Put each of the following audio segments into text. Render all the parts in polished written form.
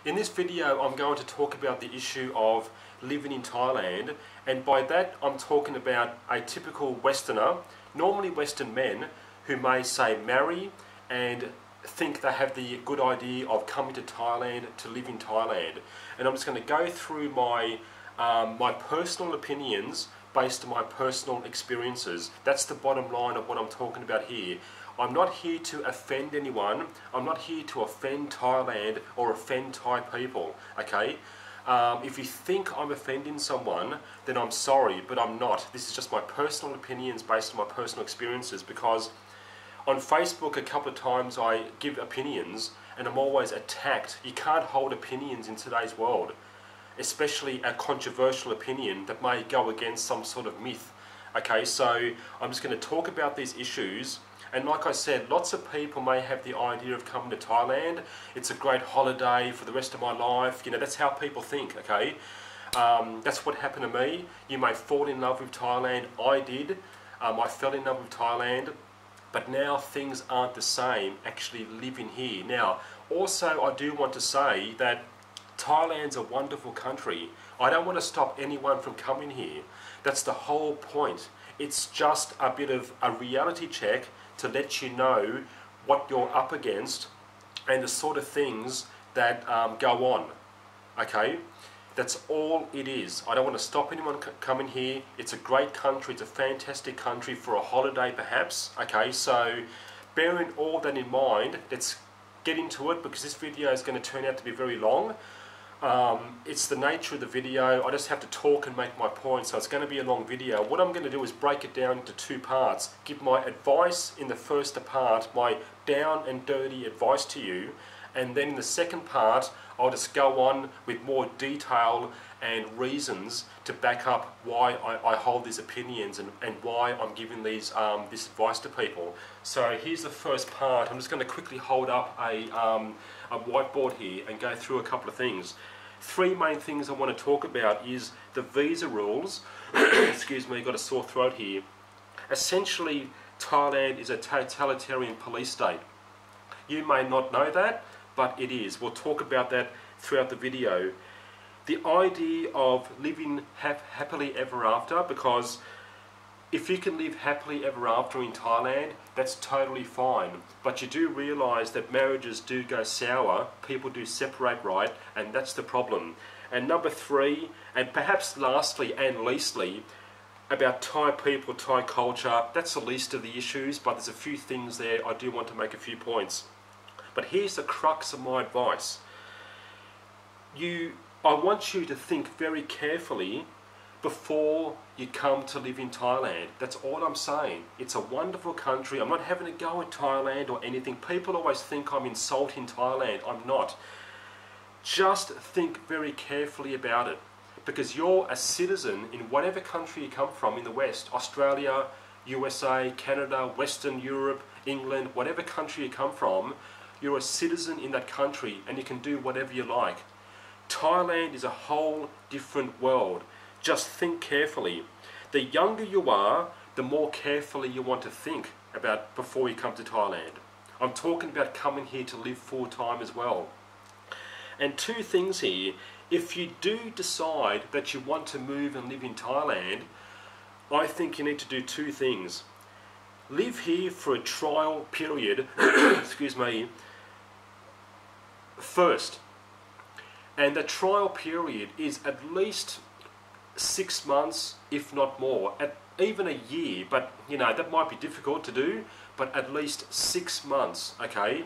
In this video I'm going to talk about the issue of living in Thailand, and by that I'm talking about a typical Westerner, normally Western men, who may say marry and think they have the good idea of coming to Thailand to live in Thailand. And I'm just going to go through my personal opinions based on my personal experiences. That's the bottom line of what I'm talking about here. I'm not here to offend anyone. I'm not here to offend Thailand or offend Thai people, okay? If you think I'm offending someone, then I'm sorry, but I'm not. This is just my personal opinions based on my personal experiences, because on Facebook a couple of times I give opinions and I'm always attacked. You can't hold opinions in today's world, especially a controversial opinion that may go against some sort of myth. Okay, so I'm just going to talk about these issues. And like I said, lots of people may have the idea of coming to Thailand. It's a great holiday for the rest of my life. You know, that's how people think, okay? That's what happened to me. You may fall in love with Thailand. I did. I fell in love with Thailand. But now things aren't the same actually living here. Now, also I do want to say that Thailand's a wonderful country. I don't want to stop anyone from coming here. That's the whole point. It's just a bit of a reality check to let you know what you're up against and the sort of things that go on. Okay? That's all it is. I don't want to stop anyone coming here. It's a great country. It's a fantastic country for a holiday perhaps. Okay, so bearing all that in mind, let's get into it, because this video is going to turn out to be very long. It's the nature of the video. I just have to talk and make my point, so it's going to be a long video. What I'm going to do is break it down into two parts. Give my advice in the first part, my down and dirty advice to you, and then in the second part I'll just go on with more detail and reasons to back up why I hold these opinions and why I'm giving these this advice to people. So here's the first part. I'm just going to quickly hold up a whiteboard here and go through a couple of things. Three main things I want to talk about is the visa rules. Excuse me, got a sore throat here. Essentially, Thailand is a totalitarian police state. You may not know that, but it is. We'll talk about that throughout the video. The idea of living happily ever after, because if you can live happily ever after in Thailand, that's totally fine. But you do realise that marriages do go sour, people do separate, right, and that's the problem. And number three, and perhaps lastly and leastly, about Thai people, Thai culture, that's the least of the issues, but there's a few things there I do want to make a few points. But here's the crux of my advice. I want you to think very carefully before you come to live in Thailand. That's all I'm saying. It's a wonderful country. I'm not having a go at Thailand or anything. People always think I'm insulting Thailand. I'm not. Just think very carefully about it, because you're a citizen in whatever country you come from in the West, Australia, USA, Canada, Western Europe, England, whatever country you come from, you're a citizen in that country and you can do whatever you like. Thailand is a whole different world. Just think carefully. The younger you are, the more carefully you want to think about before you come to Thailand. I'm talking about coming here to live full time as well. And two things here. If you do decide that you want to move and live in Thailand, I think you need to do two things. Live here for a trial period, excuse me, first. And the trial period is at least 6 months, if not more, even a year, but you know, that might be difficult to do, but at least 6 months, okay?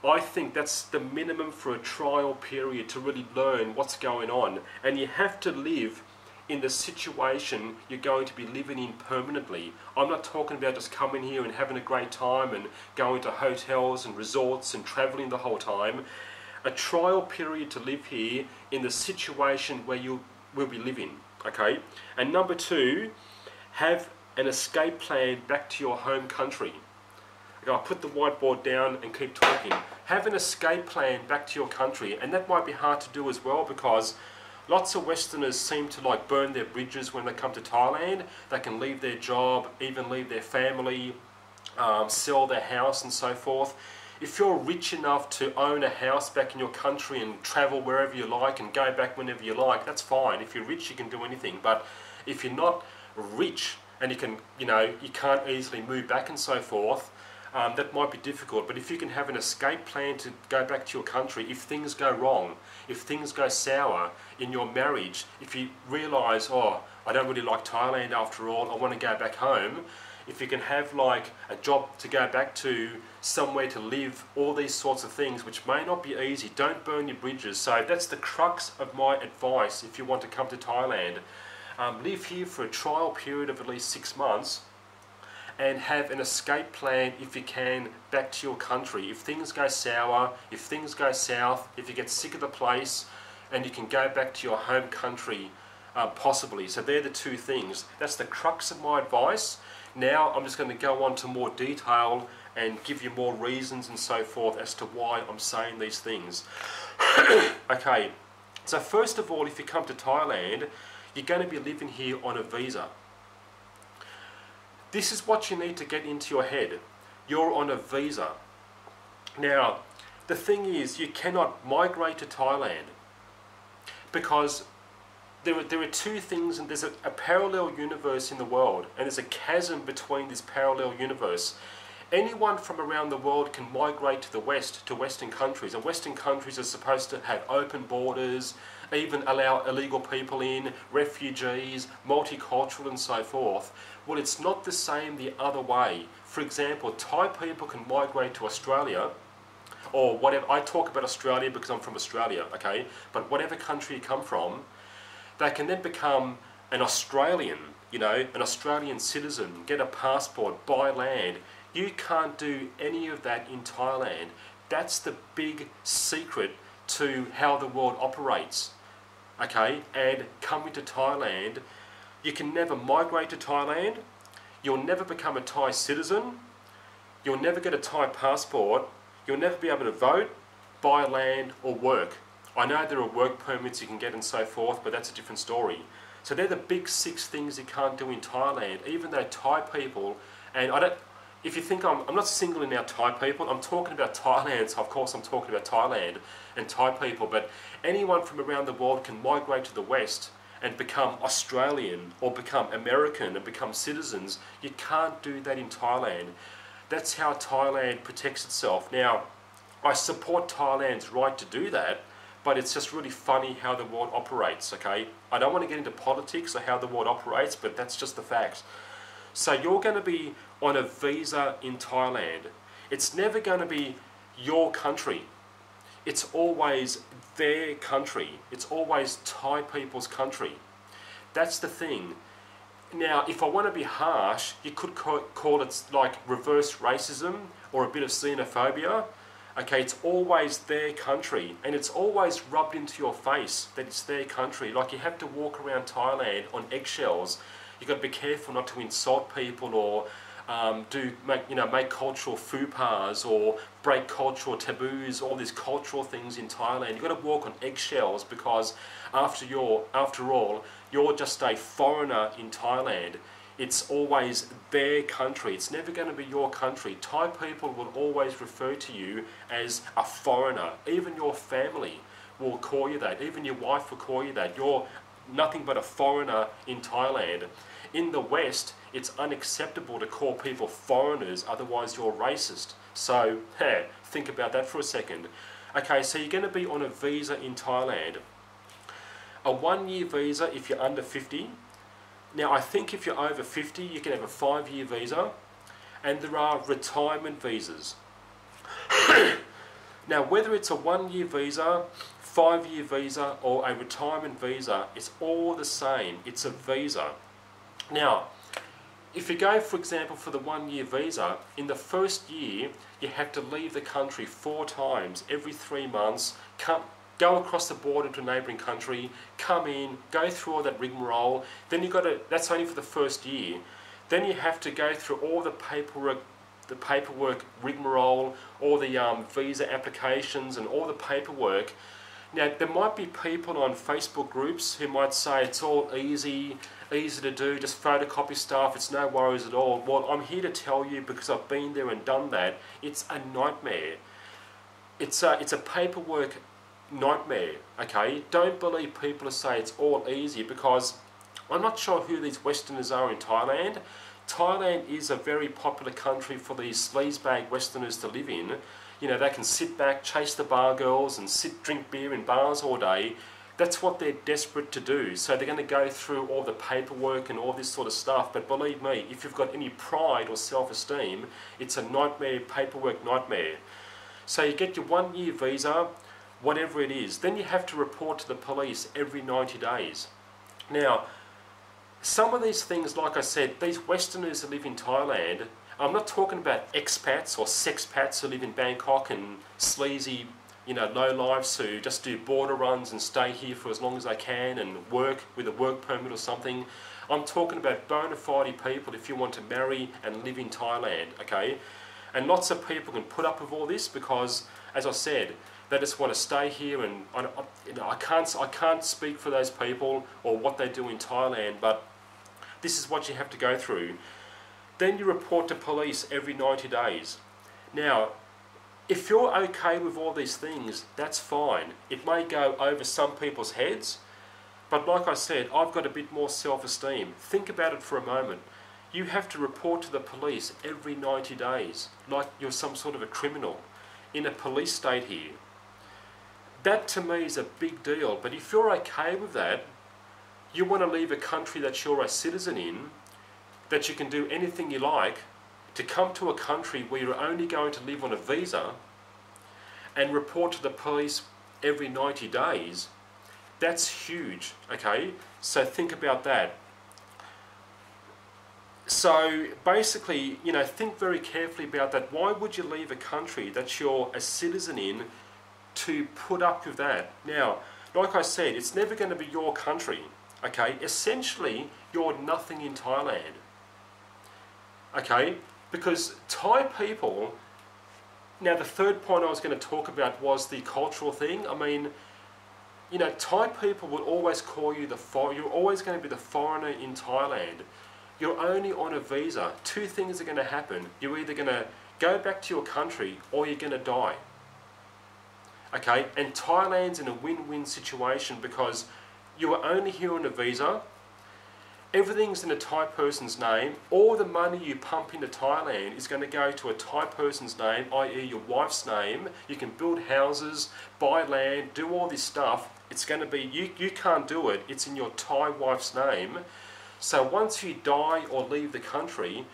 I think that's the minimum for a trial period to really learn what's going on. And you have to live in the situation you're going to be living in permanently. I'm not talking about just coming here and having a great time and going to hotels and resorts and traveling the whole time. A trial period to live here in the situation where you will be living, okay? And number two, have an escape plan back to your home country. Okay, I'll put the whiteboard down and keep talking. Have an escape plan back to your country, and that might be hard to do as well, because lots of Westerners seem to like burn their bridges when they come to Thailand. They can leave their job, even leave their family, sell their house and so forth. If you're rich enough to own a house back in your country and travel wherever you like and go back whenever you like, that's fine. If you're rich, you can do anything. But if you're not rich and you can't easily move back and so forth, that might be difficult. But if you can have an escape plan to go back to your country, if things go wrong, if things go sour in your marriage, if you realise, oh, I don't really like Thailand after all, I want to go back home, if you can have like a job to go back to, somewhere to live, all these sorts of things, which may not be easy, don't burn your bridges. So that's the crux of my advice if you want to come to Thailand. Live here for a trial period of at least 6 months and have an escape plan if you can back to your country. If things go sour, if things go south, if you get sick of the place, and you can go back to your home country possibly. So they're the two things. That's the crux of my advice. Now I'm just going to go on to more detail and give you more reasons and so forth as to why I'm saying these things. Okay, so first of all, if you come to Thailand, you're going to be living here on a visa. This is what you need to get into your head. You're on a visa. Now, the thing is, you cannot migrate to Thailand because there are two things, and there's a parallel universe in the world, and there's a chasm between this parallel universe. Anyone from around the world can migrate to the West, to Western countries, and Western countries are supposed to have open borders, even allow illegal people in, refugees, multicultural and so forth. Well, it's not the same the other way. For example, Thai people can migrate to Australia, or whatever. I talk about Australia because I'm from Australia, okay? But whatever country you come from, they can then become an Australian, an Australian citizen, get a passport, buy land. You can't do any of that in Thailand. That's the big secret to how the world operates, okay? And coming to Thailand, you can never migrate to Thailand, you'll never become a Thai citizen, you'll never get a Thai passport, you'll never be able to vote, buy land or work. I know there are work permits you can get and so forth, but that's a different story. So they're the big 6 things you can't do in Thailand, even though Thai people, and if you think I'm not singling out Thai people, I'm talking about Thailand, so of course I'm talking about Thailand and Thai people, but anyone from around the world can migrate to the West and become Australian or become American and become citizens. You can't do that in Thailand. That's how Thailand protects itself. Now, I support Thailand's right to do that, but it's just really funny how the world operates, okay? I don't want to get into politics or how the world operates, but that's just the facts. So you're going to be on a visa in Thailand. It's never going to be your country. It's always their country. It's always Thai people's country. That's the thing. Now, if I want to be harsh, you could call it like reverse racism or a bit of xenophobia. Okay, it's always their country, and it's always rubbed into your face that it's their country. Like, you have to walk around Thailand on eggshells. You've got to be careful not to insult people or make cultural faux pas or break cultural taboos, all these cultural things in Thailand. You've got to walk on eggshells because after all, you're just a foreigner in Thailand. It's always their country. It's never going to be your country. Thai people will always refer to you as a foreigner. Even your family will call you that. Even your wife will call you that. You're nothing but a foreigner in Thailand. In the West, it's unacceptable to call people foreigners, otherwise you're racist. So, think about that for a second. Okay, so you're going to be on a visa in Thailand. A 1-year visa if you're under 50. Now, I think if you're over 50, you can have a 5-year visa, and there are retirement visas. Now, whether it's a 1-year visa, 5-year visa, or a retirement visa, it's all the same. It's a visa. Now, if you go, for example, for the 1-year visa, in the first year, you have to leave the country 4 times every 3 months, go across the border to a neighbouring country, come in, go through all that rigmarole. Then that's only for the first year. Then you have to go through all the paperwork rigmarole, all the visa applications and all the paperwork. Now, there might be people on Facebook groups who might say it's all easy to do, just photocopy stuff, it's no worries at all. Well, I'm here to tell you, because I've been there and done that, it's a nightmare. it's a paperwork nightmare, okay? Don't believe people who say it's all easy, because I'm not sure who these Westerners are in Thailand. Thailand is a very popular country for these sleazebag Westerners to live in. You know, they can sit back, chase the bar girls and drink beer in bars all day. That's what they're desperate to do. So they're going to go through all the paperwork and all this sort of stuff. But believe me, if you've got any pride or self-esteem, it's a nightmare, paperwork nightmare. So you get your 1 year visa, whatever it is. Then you have to report to the police every 90 days. Now, some of these things, like I said, these Westerners who live in Thailand, I'm not talking about expats or sexpats who live in Bangkok and sleazy, you know, low-lives who just do border runs and stay here for as long as they can and work with a work permit or something. I'm talking about bona fide people if you want to marry and live in Thailand, okay? And lots of people can put up with all this because, as I said, they just want to stay here, and I can't speak for those people or what they do in Thailand, but this is what you have to go through. Then you report to police every 90 days. Now, if you're okay with all these things, that's fine. It may go over some people's heads, but like I said, I've got a bit more self-esteem. Think about it for a moment. You have to report to the police every 90 days, like you're some sort of a criminal in a police state here. That to me is a big deal, but if you're okay with that, you want to leave a country that you're a citizen in, that you can do anything you like, to come to a country where you're only going to live on a visa and report to the police every 90 days, that's huge, okay? So think about that. So basically, you know, think very carefully about that. Why would you leave a country that you're a citizen in to put up with that? Now, like I said, it's never going to be your country, okay? Essentially, you're nothing in Thailand, okay? Because Thai people, now the third point I was going to talk about was the cultural thing. I mean, you know, Thai people will always call you you're always going to be the foreigner in Thailand. You're only on a visa. Two things are going to happen. You're either going to go back to your country or you're going to die. Okay, and Thailand's in a win-win situation because you are only here on a visa. Everything's in a Thai person's name. All the money you pump into Thailand is going to go to a Thai person's name, i.e. your wife's name. You can build houses, buy land, do all this stuff. It's going to be, you can't do it. It's in your Thai wife's name. So once you die or leave the country,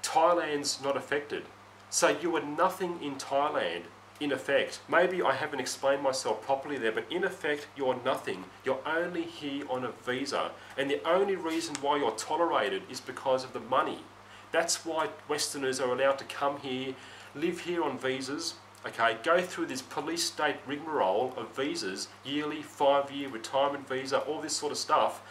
Thailand's not affected. So you are nothing in Thailand, in effect. Maybe I haven't explained myself properly there, but in effect, you're nothing. You're only here on a visa. And the only reason why you're tolerated is because of the money. That's why Westerners are allowed to come here, live here on visas, okay, go through this police state rigmarole of visas, yearly, 5-year retirement visa, all this sort of stuff,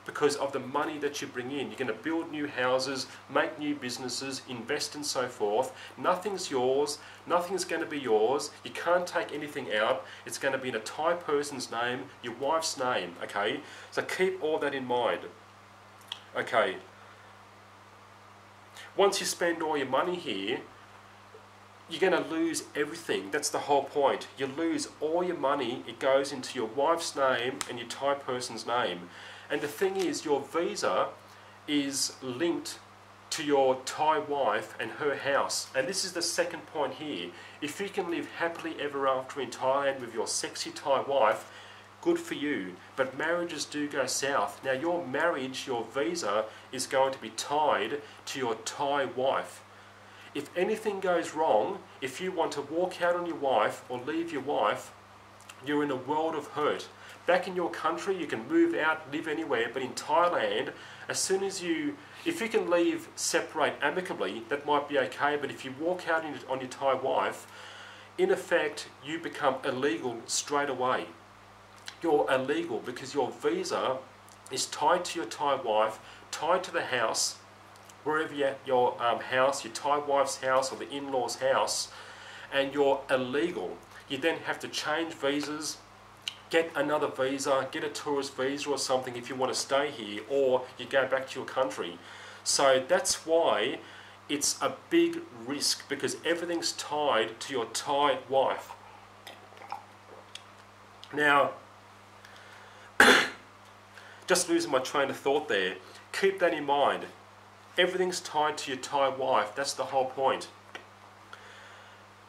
because of the money that you bring in. You're going to build new houses, make new businesses, invest and so forth. Nothing's yours. Nothing's going to be yours. You can't take anything out. It's going to be in a Thai person's name, your wife's name, okay? So keep all that in mind. Okay. Once you spend all your money here, you're going to lose everything. That's the whole point. You lose all your money. It goes into your wife's name and your Thai person's name. And the thing is, your visa is linked to your Thai wife and her house. And this is the second point here. If you can live happily ever after in Thailand with your sexy Thai wife, good for you. But marriages do go south. Now your marriage, your visa, is going to be tied to your Thai wife. If anything goes wrong, if you want to walk out on your wife or leave your wife, you're in a world of hurt. Back in your country, you can move out, live anywhere, but in Thailand, as soon as if you can leave, separate amicably, that might be okay, but if you walk out on your Thai wife, in effect, you become illegal straight away. You're illegal because your visa is tied to your Thai wife, tied to the house, wherever your house, your Thai wife's house or the in-laws' house, and you're illegal. You then have to change visas, get another visa, get a tourist visa or something if you want to stay here, or you go back to your country. So that's why it's a big risk, because everything's tied to your Thai wife. Now, just losing my train of thought there, keep that in mind. Everything's tied to your Thai wife, that's the whole point.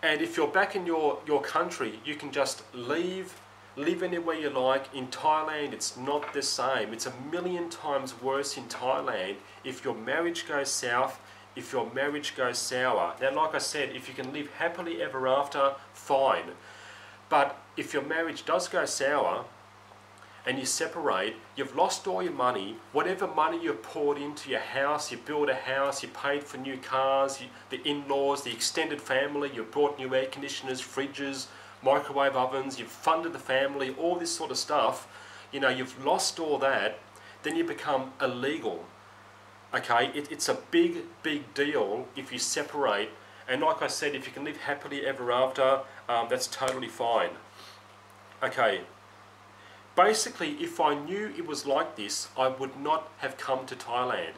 And if you're back in your country, you can just live anywhere you like. In Thailand, it's not the same. It's a million times worse in Thailand if your marriage goes south, if your marriage goes sour. Now, like I said, if you can live happily ever after, fine. But if your marriage does go sour and you separate, you've lost all your money. Whatever money you've poured into your house, you built a house, you paid for new cars, the in-laws, the extended family, you bought new air conditioners, fridges, microwave ovens, you've funded the family, all this sort of stuff. You know, you've lost all that, then you become illegal. Okay, it's a big, big deal if you separate. And like I said, if you can live happily ever after, that's totally fine. Okay. Basically, if I knew it was like this, I would not have come to Thailand.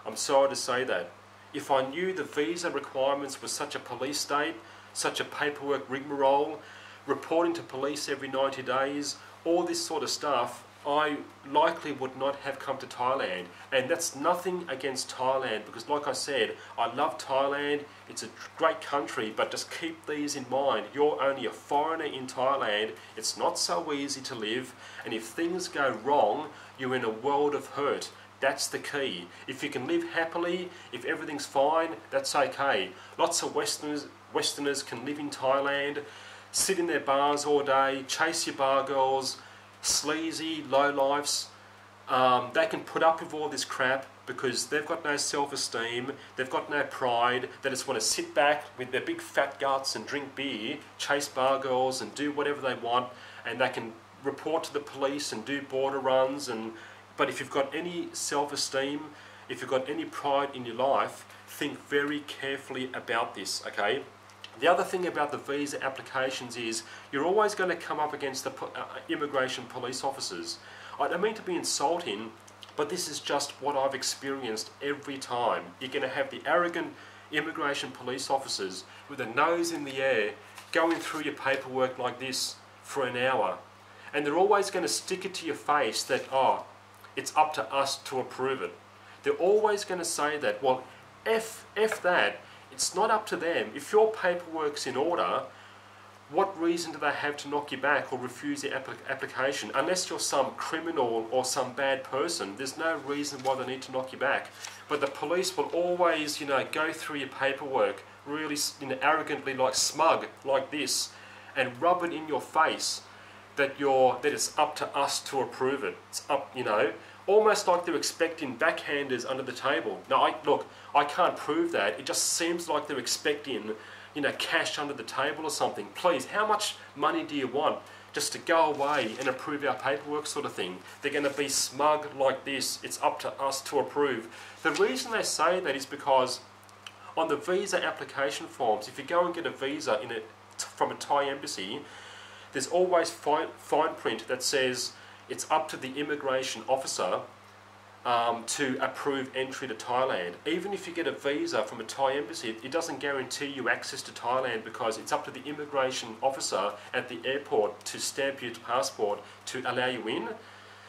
I'm sorry to say that. If I knew the visa requirements were such a police state, such a paperwork rigmarole, reporting to police every 90 days, all this sort of stuff, I likely would not have come to Thailand. And that's nothing against Thailand, because like I said, I love Thailand, it's a great country, but just keep these in mind. You're only a foreigner in Thailand, it's not so easy to live, and if things go wrong, you're in a world of hurt. That's the key. If you can live happily, if everything's fine, that's okay. Lots of Westerners can live in Thailand, sit in their bars all day, chase your bar girls, sleazy, lowlifes. They can put up with all this crap because they've got no self-esteem, they've got no pride, they just want to sit back with their big fat guts and drink beer, chase bar girls and do whatever they want, and they can report to the police and do border runs. But if you've got any self-esteem, if you've got any pride in your life, think very carefully about this, okay? The other thing about the visa applications is you're always going to come up against the immigration police officers. I don't mean to be insulting, but this is just what I've experienced every time. You're going to have the arrogant immigration police officers with their nose in the air going through your paperwork like this for an hour. And they're always going to stick it to your face that, oh, it's up to us to approve it. They're always going to say that. Well, F that. It's not up to them. If your paperwork's in order, what reason do they have to knock you back or refuse your application? Unless you're some criminal or some bad person, there's no reason why they need to knock you back. But the police will always, you know, go through your paperwork really, you know, arrogantly, like smug, like this, and rub it in your face that it's up to us to approve it. It's up, you know, almost like they're expecting backhanders under the table. Now, look, I can't prove that. It just seems like they're expecting, you know, cash under the table or something. Please, how much money do you want just to go away and approve our paperwork sort of thing? They're going to be smug like this. It's up to us to approve. The reason they say that is because on the visa application forms, if you go and get a visa from a Thai embassy, there's always fine print that says it's up to the immigration officer to approve entry to Thailand. Even if you get a visa from a Thai embassy, it doesn't guarantee you access to Thailand because it's up to the immigration officer at the airport to stamp your passport to allow you in.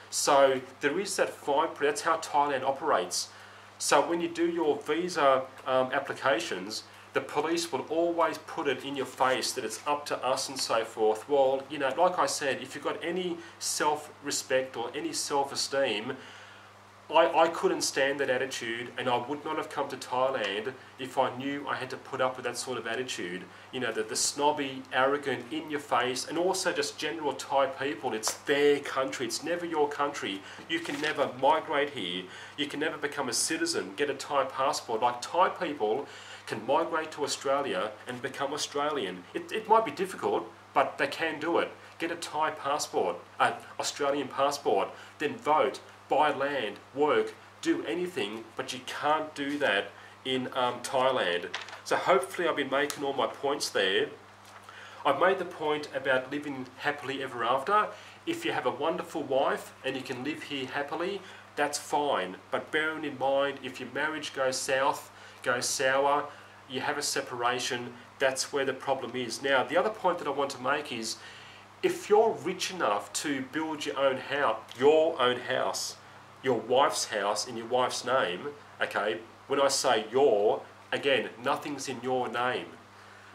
So there is that fine print. That's how Thailand operates. So when you do your visa applications, the police will always put it in your face that it's up to us and so forth. Well, you know, like I said, if you've got any self-respect or any self-esteem, I couldn't stand that attitude, and I would not have come to Thailand if I knew I had to put up with that sort of attitude. You know, the snobby, arrogant, in your face, and also just general Thai people. It's their country, it's never your country. You can never migrate here. You can never become a citizen, get a Thai passport. Like Thai people can migrate to Australia and become Australian. It might be difficult, but they can do it. Get a Thai passport, an Australian passport, then vote, buy land, work, do anything, but you can't do that in Thailand. So hopefully I've been making all my points there. I've made the point about living happily ever after. If you have a wonderful wife and you can live here happily, that's fine. But bearing in mind, if your marriage goes south, goes sour, you have a separation, that's where the problem is. Now, the other point that I want to make is, if you're rich enough to build your own house, your wife's house in your wife's name, okay, when I say your, again, nothing's in your name.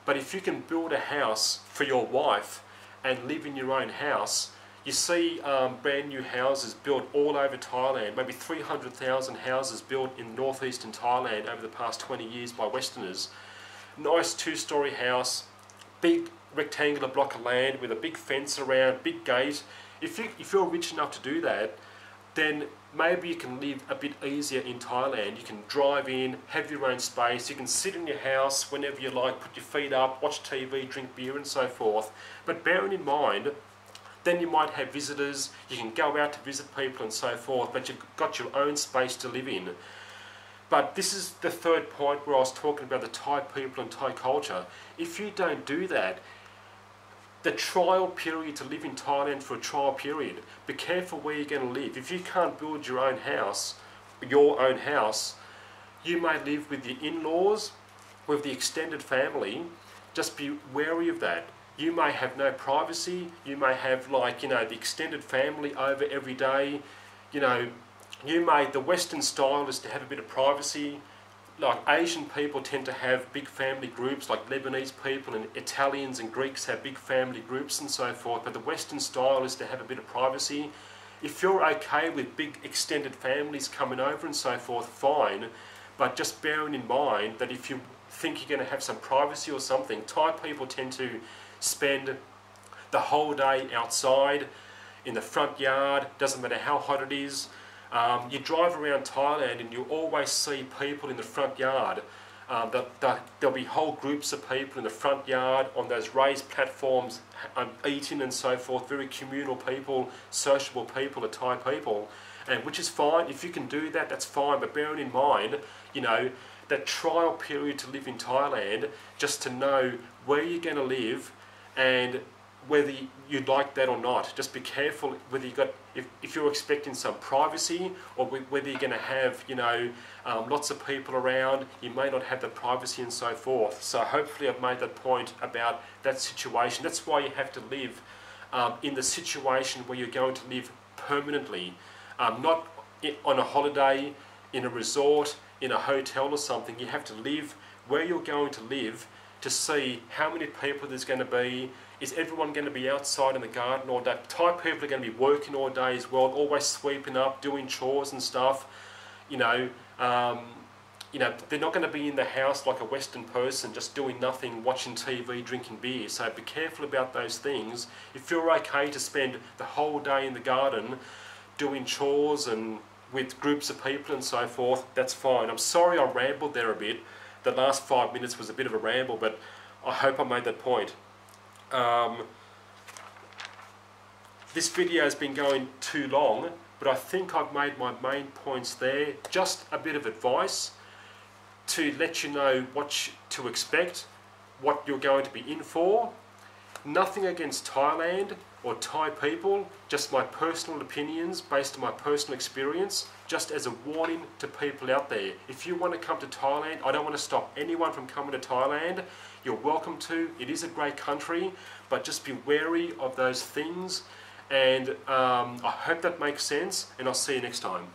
But if you can build a house for your wife and live in your own house, you see brand new houses built all over Thailand, maybe 300,000 houses built in northeastern Thailand over the past 20 years by Westerners. Nice 2-story house, big rectangular block of land with a big fence around, big gate. If you're rich enough to do that, then maybe you can live a bit easier in Thailand. You can drive in, have your own space, you can sit in your house whenever you like, put your feet up, watch TV, drink beer and so forth. But bearing in mind, then you might have visitors, you can go out to visit people and so forth, but you've got your own space to live in. But this is the third point where I was talking about the Thai people and Thai culture. If you don't do that, the trial period to live in Thailand for a trial period, be careful where you're going to live. If you can't build your own house, you may live with your in-laws, with the extended family. Just be wary of that. You may have no privacy, you may have the extended family over every day, the Western style is to have a bit of privacy. Like Asian people tend to have big family groups, like Lebanese people and Italians and Greeks have big family groups and so forth, but the Western style is to have a bit of privacy. If you're okay with big extended families coming over and so forth, fine, but just bearing in mind that if you think you're going to have some privacy or something, Thai people tend to spend the whole day outside, in the front yard, doesn't matter how hot it is. You drive around Thailand and you always see people in the front yard. There'll be whole groups of people in the front yard on those raised platforms eating and so forth, very communal people, sociable people, are Thai people, and which is fine. If you can do that, that's fine, but bearing in mind, that trial period to live in Thailand, just to know where you're going to live and whether you'd like that or not. Just be careful whether if you're expecting some privacy or whether you're going to have lots of people around. You may not have the privacy and so forth. So hopefully I've made that point about that situation. That's why you have to live in the situation where you're going to live permanently, not on a holiday, in a resort, in a hotel or something. You have to live where you're going to live to see how many people there's going to be. Is everyone going to be outside in the garden all day? Thai people are going to be working all day as well, always sweeping up, doing chores and stuff. They're not going to be in the house like a Western person, just doing nothing, watching TV, drinking beer. So be careful about those things. If you're okay to spend the whole day in the garden, doing chores and with groups of people and so forth, that's fine. I'm sorry I rambled there a bit. The last 5 minutes was a bit of a ramble, but I hope I made that point. This video has been going too long, but I think I've made my main points there. Just a bit of advice to let you know what to expect, what you're going to be in for. Nothing against Thailand or Thai people, just my personal opinions based on my personal experience, just as a warning to people out there. If you want to come to Thailand, I don't want to stop anyone from coming to Thailand. You're welcome to. It is a great country, but just be wary of those things. And I hope that makes sense, and I'll see you next time.